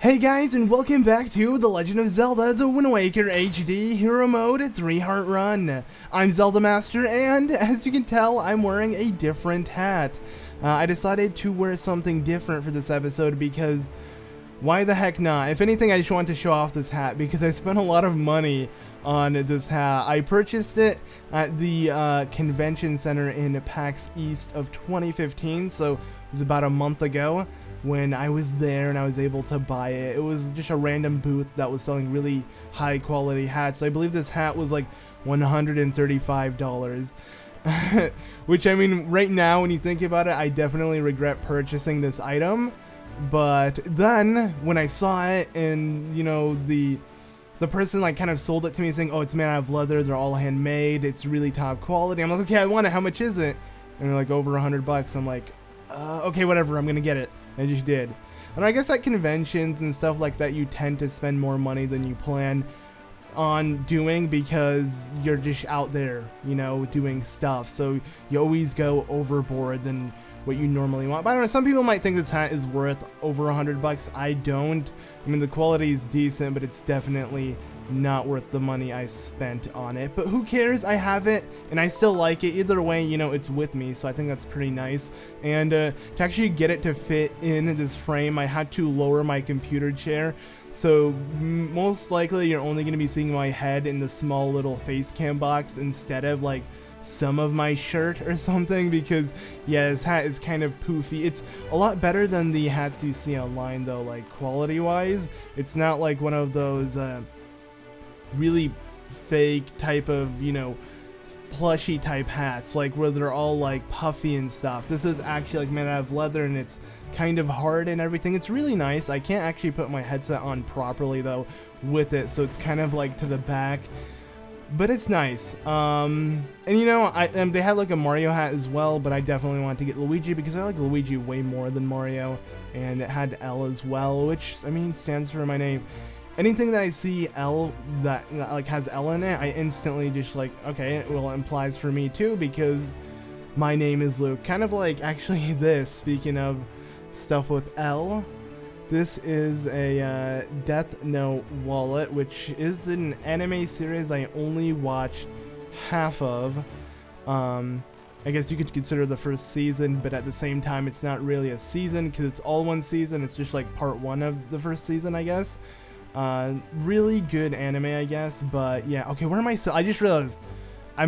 Hey guys, and welcome back to The Legend of Zelda: The Wind Waker HD Hero Mode 3-Heart Run. I'm ZeldaMaster, and as you can tell, I'm wearing a different hat. I decided to wear something different for this episode because why the heck not? If anything, I just want to show off this hat because I spent a lot of money on this hat. I purchased it at the convention center in PAX East of 2015, so it was about a month ago when I was there and I was able to buy it. It was just a random booth that was selling really high quality hats. So I believe this hat was like $135. Which, I mean, right now when you think about it, I definitely regret purchasing this item. But then when I saw it and, you know, the person like kind of sold it to me saying, oh, it's made out of leather, they're all handmade, it's really top quality. I'm like, okay, I want it, how much is it? And they're like, over $100. I'm like, okay, whatever, I'm gonna get it. I just did. And I guess at conventions and stuff like that, you tend to spend more money than you plan on doing because you're just out there, you know, doing stuff. So you always go overboard than what you normally want. But I don't know, some people might think this hat is worth over $100. I don't. I mean, the quality is decent, but it's definitely not worth the money I spent on it. But who cares? I have it and I still like it. Either way, you know, it's with me, so I think that's pretty nice. And to actually get it to fit in this frame, I had to lower my computer chair, so most likely you're only going to be seeing my head in the small little face cam box instead of like some of my shirt or something, because yeah, this hat is kind of poofy. It's a lot better than the hats you see online though, like quality wise. It's not like one of those really fake type of, you know, plushy type hats, like where they're all like puffy and stuff. This is actually like made out of leather and it's kind of hard and everything. It's really nice. I can't actually put my headset on properly though with it, so it's kind of like to the back, but it's nice. And you know, they had like a Mario hat as well, but I definitely want to get Luigi because I like Luigi way more than Mario, and it had L as well, which I mean stands for my name. Anything that I see L that like has L in it, I instantly just like, okay, well, it implies for me too because my name is Luke. Kind of like actually this, speaking of stuff with L, this is a Death Note wallet, which is an anime series I only watched half of. I guess you could consider the first season, but at the same time it's not really a season because it's all one season. It's just like part one of the first season, I guess. Really good anime, I guess, but yeah, okay, where am I? I just realized I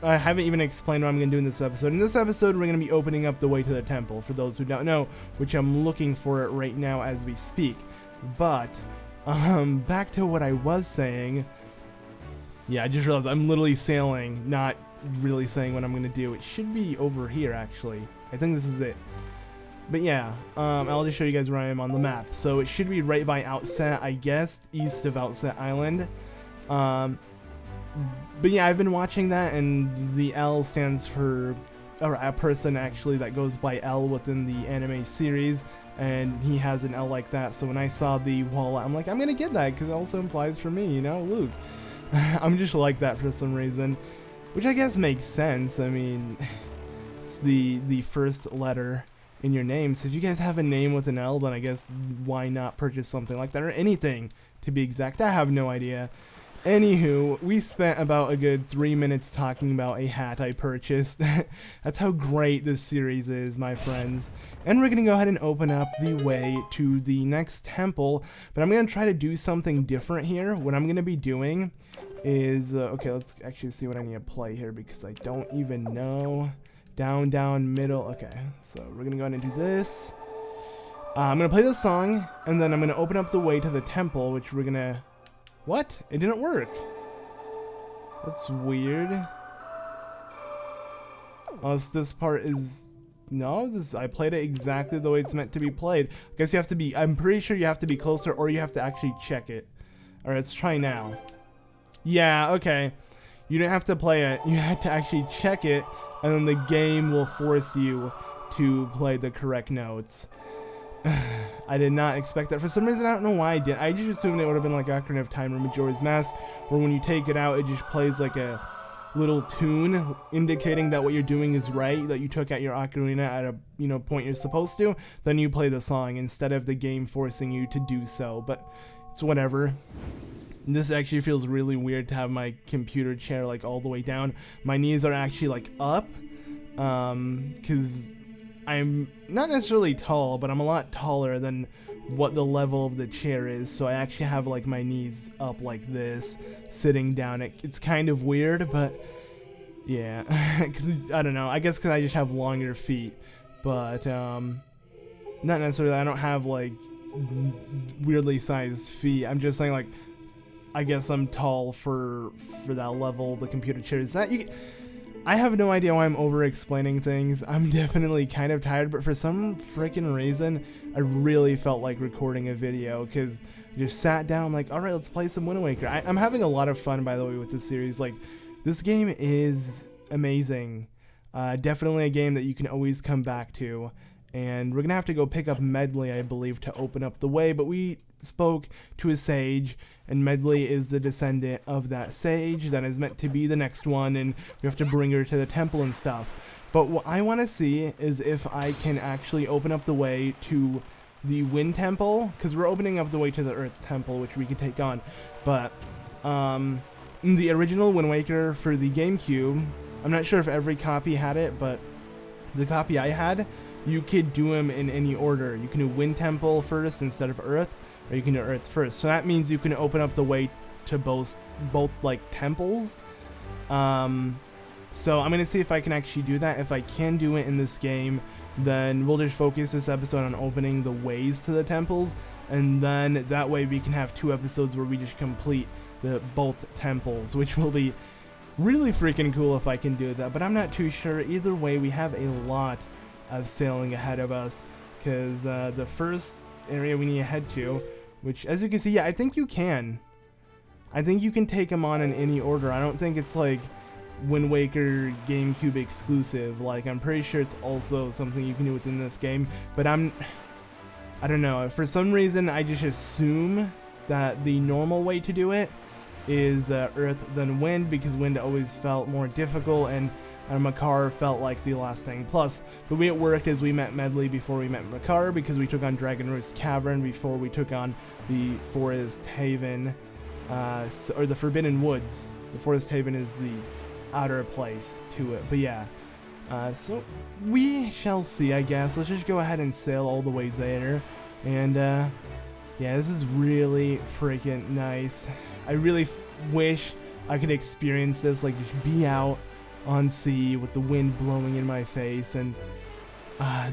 haven't even explained what I'm gonna do in this episode. In this episode, we're gonna be opening up the way to the temple, for those who don't know, which I'm looking for it right now as we speak. But, back to what I was saying. Yeah, I just realized I'm literally sailing, not really saying what I'm gonna do. It should be over here, actually. I think this is it. But yeah, I'll just show you guys where I am on the map. So it should be right by Outset, I guess, east of Outset Island. But yeah, I've been watching that, and the L stands for a person actually that goes by L within the anime series, and he has an L like that. So when I saw the wallet, I'm like, I'm gonna get that because it also implies for me, you know, Luke. I'm just like that for some reason, which I guess makes sense. I mean, it's the first letter in your name, so if you guys have a name with an L, then I guess why not purchase something like that, or anything to be exact. I have no idea. Anywho, we spent about a good 3 minutes talking about a hat I purchased. That's how great this series is, my friends. And we're gonna go ahead and open up the way to the next temple, but I'm gonna try to do something different here. What I'm gonna be doing is okay, let's actually see what I need to play here because I don't even know. Down, middle. Okay, so we're gonna go ahead and do this. I'm gonna play this song, and then I'm gonna open up the way to the temple, which we're gonna... What? It didn't work. That's weird. Unless this part is... No, I played it exactly the way it's meant to be played. I guess you have to be... I'm pretty sure you have to be closer, or you have to actually check it. Alright, let's try now. Yeah, okay. You didn't have to play it. You had to actually check it, and then the game will force you to play the correct notes. I did not expect that. For some reason, I don't know why I did. I just assumed it would have been like Ocarina of Time or Majora's Mask, where when you take it out, it just plays like a little tune indicating that what you're doing is right, that you took out your ocarina at a point you're supposed to, then you play the song instead of the game forcing you to do so. But it's whatever. This actually feels really weird to have my computer chair like all the way down. My knees are actually like up, because I'm not necessarily tall, but I'm a lot taller than what the level of the chair is, so I actually have like my knees up like this, sitting down. It's kind of weird, but yeah, because I don't know, I guess because I just have longer feet, but not necessarily, I don't have like weirdly sized feet. I'm just saying, like, I guess I'm tall for that level the computer chair is. I have no idea why I'm over explaining things. I'm definitely kind of tired, but for some freaking reason I really felt like recording a video, because I just sat down, I'm like, alright, let's play some Wind Waker. I'm having a lot of fun, by the way, with this series. Like, this game is amazing. Definitely a game that you can always come back to. And we're gonna have to go pick up Medley, I believe, to open up the way, but we spoke to a sage, and Medley is the descendant of that sage that is meant to be the next one, and we have to bring her to the temple and stuff. But what I want to see is if I can actually open up the way to the Wind Temple, because we're opening up the way to the Earth Temple, which we can take on. But in the original Wind Waker for the GameCube, I'm not sure if every copy had it, but the copy I had, you could do them in any order. You can do Wind Temple first instead of Earth, or you can do Earth first. So that means you can open up the way to both like temples. So I'm gonna see if I can actually do that. If I can do it in this game, then we'll just focus this episode on opening the ways to the temples, and then that way we can have 2 episodes where we just complete both temples, which will be really freaking cool if I can do that. But I'm not too sure. Either way, we have a lot of sailing ahead of us, because the first area we need to head to, which, as you can see, yeah, I think you can take them on in any order. I don't think it's like Wind Waker GameCube exclusive. Like, I'm pretty sure it's also something you can do within this game, but I don't know, for some reason I just assume that the normal way to do it is Earth then Wind, because Wind always felt more difficult, and Makar felt like the last thing. Plus, the way it worked is we met Medley before we met Makar, because we took on Dragon Roost Cavern before we took on the Forest Haven, or the Forbidden Woods. The Forest Haven is the outer place to it, but yeah. So we shall see, I guess. Let's just go ahead and sail all the way there, and yeah, this is really freaking nice. I really wish I could experience this, like just be out on sea with the wind blowing in my face, and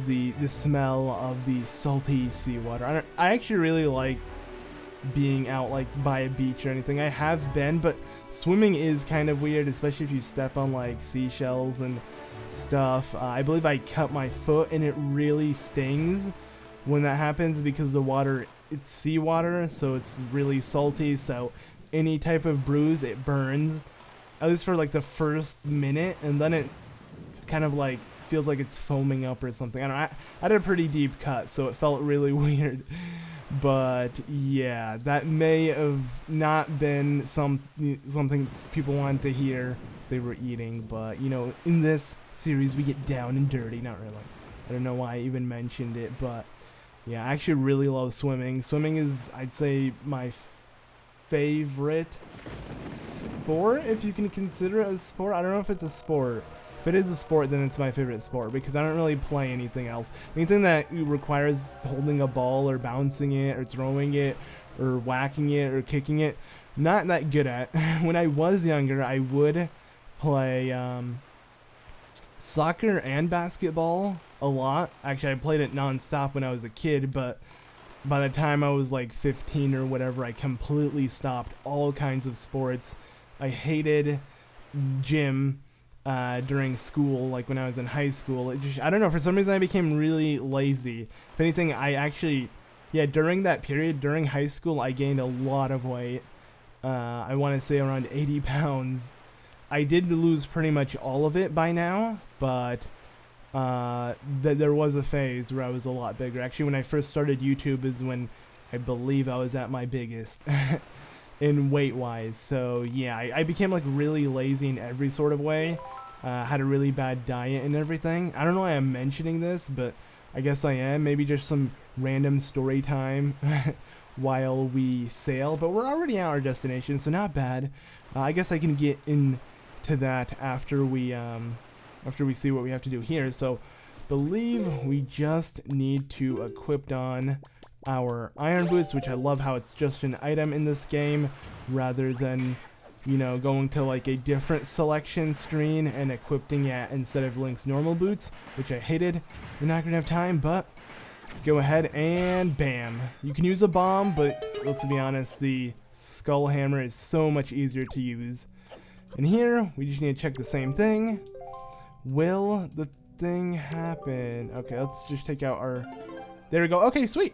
the smell of the salty seawater. I actually really like being out like by a beach or anything. I have been, but swimming is kind of weird, especially if you step on like seashells and stuff. I believe I cut my foot, and it really stings when that happens, because the water, it's seawater, so it's really salty, so any type of bruise, it burns, at least for like the first minute, and then it kind of like feels like it's foaming up or something. I don't know, I had a pretty deep cut, so it felt really weird. But yeah, that may have not been something people wanted to hear if they were eating, but you know, in this series we get down and dirty. Not really. I don't know why I even mentioned it, but yeah, I actually really love swimming. Swimming is, I'd say, my favorite sport, if you can consider it a sport. I don't know if it's a sport. If it is a sport, then it's my favorite sport, because I don't really play anything else. Anything that requires holding a ball or bouncing it or throwing it or whacking it or kicking it, not that good at. When I was younger, I would play soccer and basketball a lot. Actually, I played it non-stop when I was a kid, but by the time I was like 15 or whatever, I completely stopped all kinds of sports. I hated gym during school, like when I was in high school. It just, I don't know, for some reason I became really lazy. If anything, I actually, yeah, during that period, during high school, I gained a lot of weight. I want to say around 80 pounds. I did lose pretty much all of it by now, but there was a phase where I was a lot bigger. Actually, when I first started YouTube is when I believe I was at my biggest. in weight wise. So yeah, I became like really lazy in every sort of way. Had a really bad diet and everything. I don't know why I'm mentioning this, but I guess I am. Maybe just some random story time while we sail, but we're already at our destination, so not bad. I guess I can get into that after we see what we have to do here. So believe we just need to equip on our iron boots, which I love how it's just an item in this game rather than, you know, going to like a different selection screen and equipping it instead of Link's normal boots, which I hated. We're not gonna have time, but let's go ahead and bam. You can use a bomb, but let's be honest, the skull hammer is so much easier to use. And here, we just need to check the same thing. Will the thing happen? Okay, let's just take out our... There we go. Okay, sweet.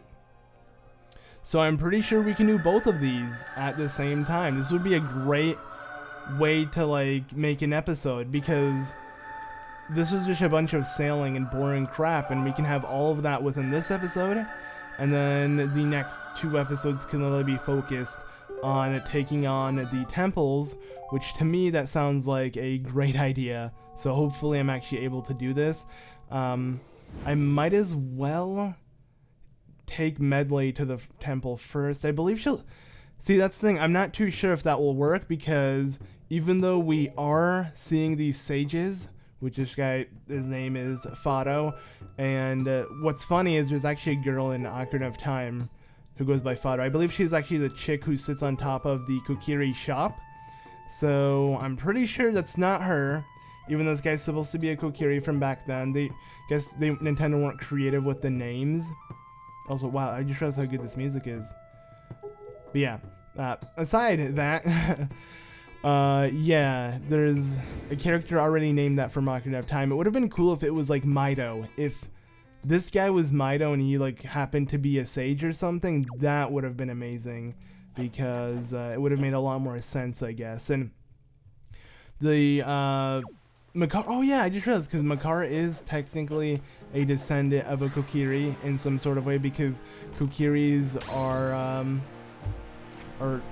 So I'm pretty sure we can do both of these at the same time. This would be a great way to like make an episode, because this is just a bunch of sailing and boring crap, and we can have all of that within this episode, and then the next 2 episodes can literally be focused on taking on the temples, which to me that sounds like a great idea. So hopefully I'm actually able to do this. I might as well take Medley to the temple first. I believe she'll... See, that's the thing. I'm not too sure if that will work, because even though we are seeing these sages, which this guy, his name is Fado, and what's funny is there's actually a girl in Ocarina of Time who goes by Fado. I believe she's actually the chick who sits on top of the Kokiri shop. So I'm pretty sure that's not her, even though this guy's supposed to be a Kokiri from back then. Nintendo weren't creative with the names. Also, wow, I just realized how good this music is. But yeah, aside that, yeah, there's a character already named that from Ocarina of Time. It would have been cool if it was like Mido. If this guy was Mido and he like happened to be a sage or something, that would have been amazing, because it would have made a lot more sense, I guess. And the Makara, oh yeah, I just realized, because Makara is technically a descendant of a Kokiri in some sort of way, because Kokiris are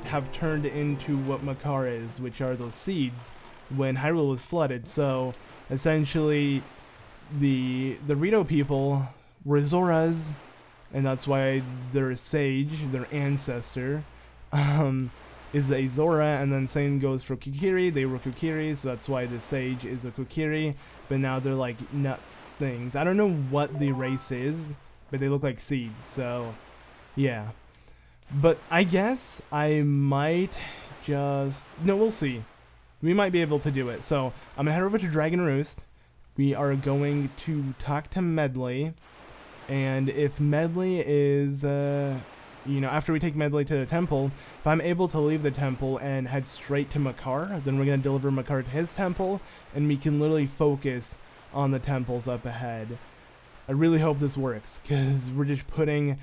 have turned into what Makara is, which are those seeds when Hyrule was flooded. So essentially the Rito people were Zoras, and that's why their sage, their ancestor, is a Zora, and then same goes for Kokiri. They were Kokiri, so that's why the sage is a Kokiri, but now they're like nut things. I don't know what the race is, but they look like seeds, so yeah. But I guess I might just... No, we'll see. We might be able to do it. So I'm gonna head over to Dragon Roost. We are going to talk to Medley, and if Medley is... you know, after we take Medley to the temple, if I'm able to leave the temple and head straight to Makar, then we're going to deliver Makar to his temple, and we can literally focus on the temples up ahead. I really hope this works, because we're just putting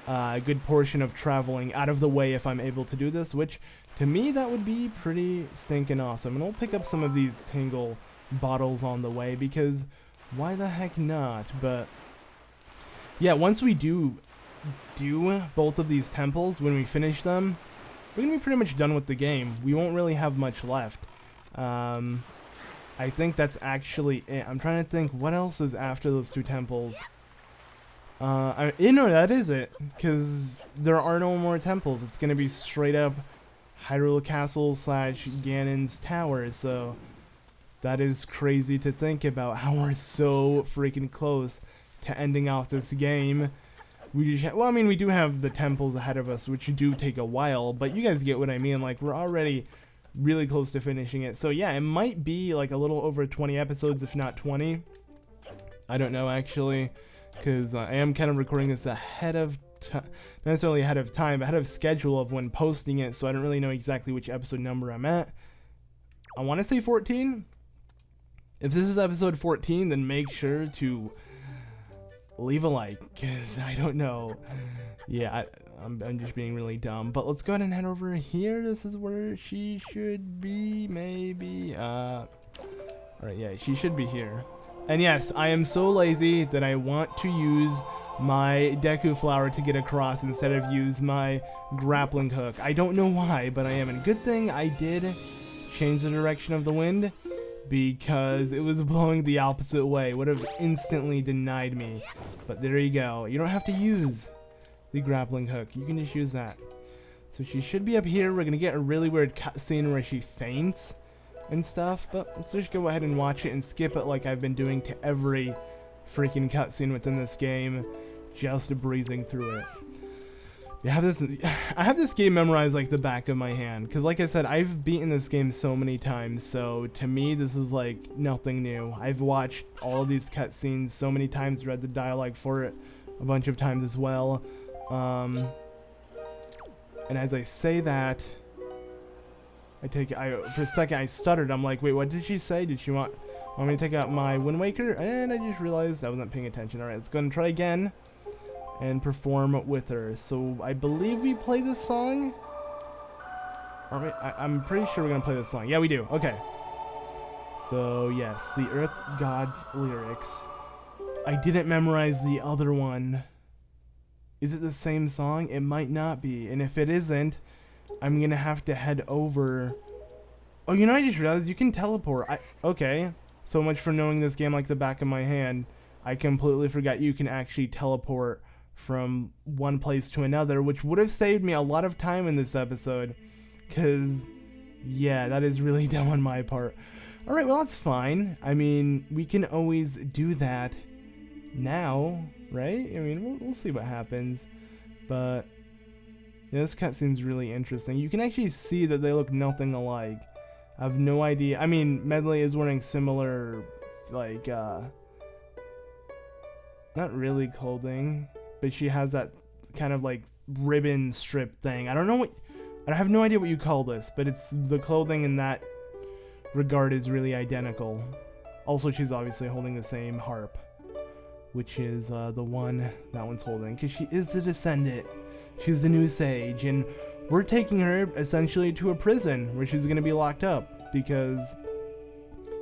a good portion of traveling out of the way if I'm able to do this, which, to me, that would be pretty stinking awesome. And I'll pick up some of these Tingle bottles on the way, because why the heck not? But, yeah, once we do both of these temples, when we finish them, we're gonna be pretty much done with the game. We won't really have much left. I think that's actually it. I'm trying to think what else is after those 2 temples. No, that is it, because there are no more temples. It's gonna be straight up Hyrule Castle / Ganon's Tower. So that is crazy to think about, how we're so freaking close to ending off this game. We just well, I mean, we do have the temples ahead of us, which do take a while, but you guys get what I mean. Like, we're already really close to finishing it. So yeah, it might be like a little over 20 episodes, if not 20. I don't know, actually, because I am kind of recording this ahead of not necessarily ahead of time, but ahead of schedule of when posting it, so I don't really know exactly which episode number I'm at. I want to say 14. If this is episode 14, then make sure to leave a like, because I don't know. Yeah, I'm just being really dumb. But let's go ahead and head over here. This is where she should be, maybe. Alright, yeah, she should be here. And yes, I am so lazy that I want to use my Deku Flower to get across instead of use my grappling hook. I don't know why, but I am. And good thing I did change the direction of the wind, because it was blowing the opposite way. It would have instantly denied me. But there you go. You don't have to use the grappling hook. You can just use that. So she should be up here. We're going to get a really weird cutscene where she faints and stuff. But let's just go ahead and watch it and skip it like I've been doing to every freaking cutscene within this game. Just breezing through it. I have this game memorized like the back of my hand, because like I said, I've beaten this game so many times, so to me this is like nothing new. I've watched all of these cutscenes so many times, read the dialogue for it a bunch of times as well. And as I say that, for a second I stuttered. I'm like, wait, what did she say? Did she want me to take out my Wind Waker? And I just realized I wasn't paying attention. Alright, let's go and try again and perform with her. So I believe we play this song. I'm pretty sure we're gonna play this song. Yeah, we do. Okay. So yes, the Earth God's lyrics. I didn't memorize the other one. Is it the same song? It might not be. And if it isn't, I'm gonna have to head over. Oh, you know, I just realized you can teleport. Okay. So much for knowing this game like the back of my hand. I completely forgot you can actually teleport from one place to another, which would have saved me a lot of time in this episode, because yeah, that is really dumb on my part. Alright, well, that's fine. I mean, we can always do that now, right? I mean, we'll see what happens, but yeah, this cutscene's really interesting. You can actually see that they look nothing alike. I have no idea. I mean, Medley is wearing similar, like, not really clothing, but she has that kind of like ribbon strip thing. I have no idea what you call this, but it's the clothing in that regard is really identical. Also, she's obviously holding the same harp, which is the one that one's holding, because she is the descendant. She's the new sage, and we're taking her essentially to a prison where she's going to be locked up, because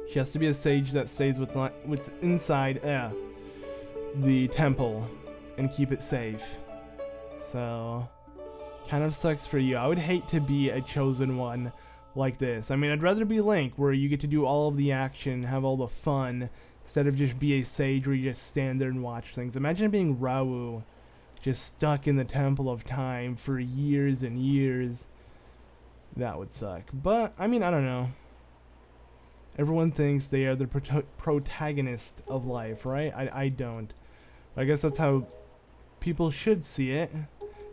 she has to be a sage that stays what's inside the temple and keep it safe. So kind of sucks for you. I would hate to be a chosen one like this. I mean, I'd rather be Link, where you get to do all of the action, have all the fun, instead of just be a sage where you just stand there and watch things. Imagine being Raoult, just stuck in the Temple of Time for years and years. That would suck. But I mean, I don't know. Everyone thinks they are the protagonist of life, right? I don't. But I guess that's how people should see it.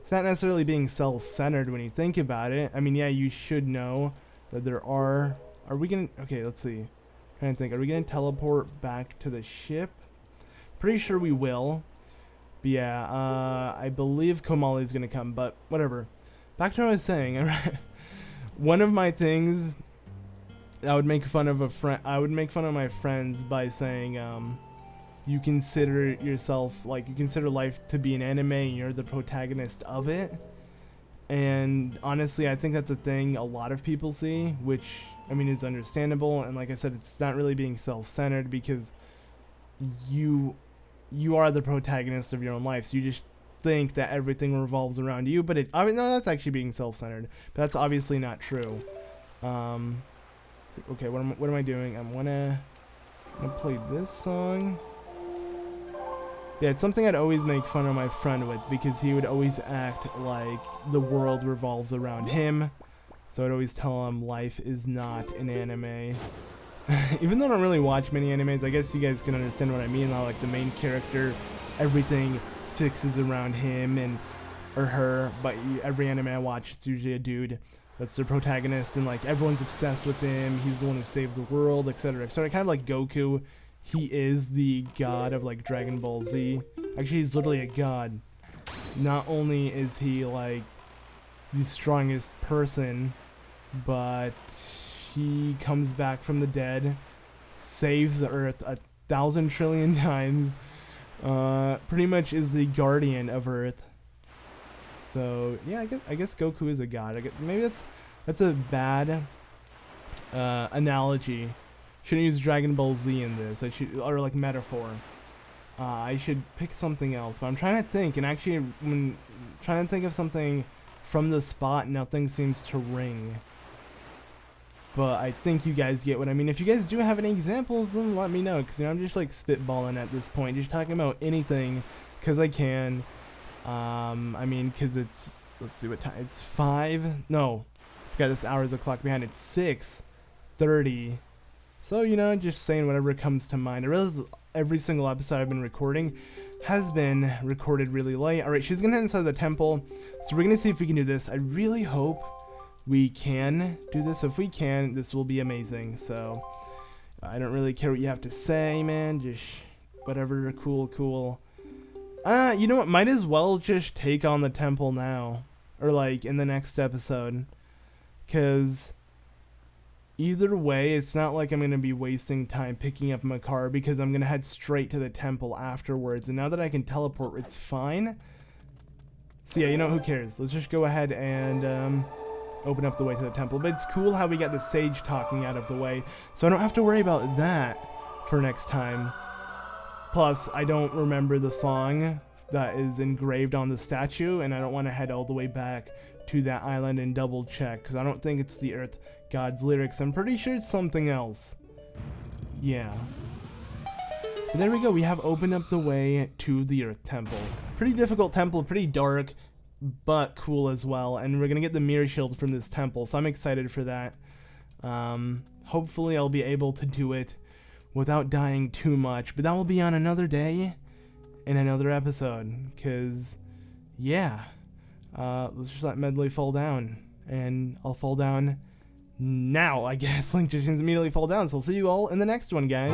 It's not necessarily being self-centered when you think about it. I mean, yeah, you should know that there are we gonna, okay, let's see. I'm trying to think, are we gonna teleport back to the ship? Pretty sure we will. But yeah, I believe Komali's gonna come, but whatever. Back to what I was saying. One of my things, I would make fun of my friends by saying, you consider yourself, like, you consider life to be an anime and you're the protagonist of it. And honestly, I think that's a thing a lot of people see, which, I mean, is understandable. And like I said, it's not really being self-centered, because you are the protagonist of your own life. So you just think that everything revolves around you, but I mean, no, that's actually being self-centered. But that's obviously not true. Okay, what am I doing? I'm gonna play this song. Yeah, it's something I'd always make fun of my friend with, because he would always act like the world revolves around him. So I'd always tell him life is not an anime. Even though I don't really watch many animes, I guess you guys can understand what I mean. How, like, the main character, everything fixes around him or her. But every anime I watch, it's usually a dude that's the protagonist, and like everyone's obsessed with him. He's the one who saves the world, etc., etc. Kind of like Goku. He is the god of, like, Dragon Ball Z. Actually, he's literally a god. Not only is he, like, the strongest person, but he comes back from the dead, saves the Earth 1,000 trillion times, pretty much is the guardian of Earth. So yeah, I guess Goku is a god. Maybe that's a bad analogy. Shouldn't use Dragon Ball Z in this. Or like metaphor. I should pick something else, but I'm trying to think, and actually, when trying to think of something from the spot, nothing seems to ring. But I think you guys get what I mean. If you guys do have any examples, then let me know, because I'm just like spitballing at this point, just talking about anything, because I can. I mean, because it's, let's see what time, it's 5, no, I forgot this hour is a clock behind, it's 6:30. So, just saying whatever comes to mind. I realize every single episode I've been recording has been recorded really late. Alright, she's gonna head inside the temple, so we're gonna see if we can do this. I really hope we can do this. So if we can, this will be amazing. So I don't really care what you have to say, man. Just whatever. Cool. You know what? Might as well just take on the temple now, or like in the next episode, because either way, it's not like I'm gonna be wasting time picking up my car, because I'm gonna head straight to the temple afterwards. And now that I can teleport, it's fine. So yeah, who cares? Let's just go ahead and open up the way to the temple. But it's cool how we got the sage talking out of the way, so I don't have to worry about that for next time. Plus, I don't remember the song that is engraved on the statue, and I don't want to head all the way back to that island and double check, because I don't think it's the Earth God's lyrics. I'm pretty sure it's something else. Yeah. But there we go. We have opened up the way to the Earth Temple. Pretty difficult temple, pretty dark, but cool as well. And we're gonna get the mirror shield from this temple, so I'm excited for that. Hopefully I'll be able to do it without dying too much, but that will be on another day in another episode, because yeah, let's just let Medley fall down, and I'll fall down now, I guess. Link just immediately fall down, so I'll see you all in the next one, guys.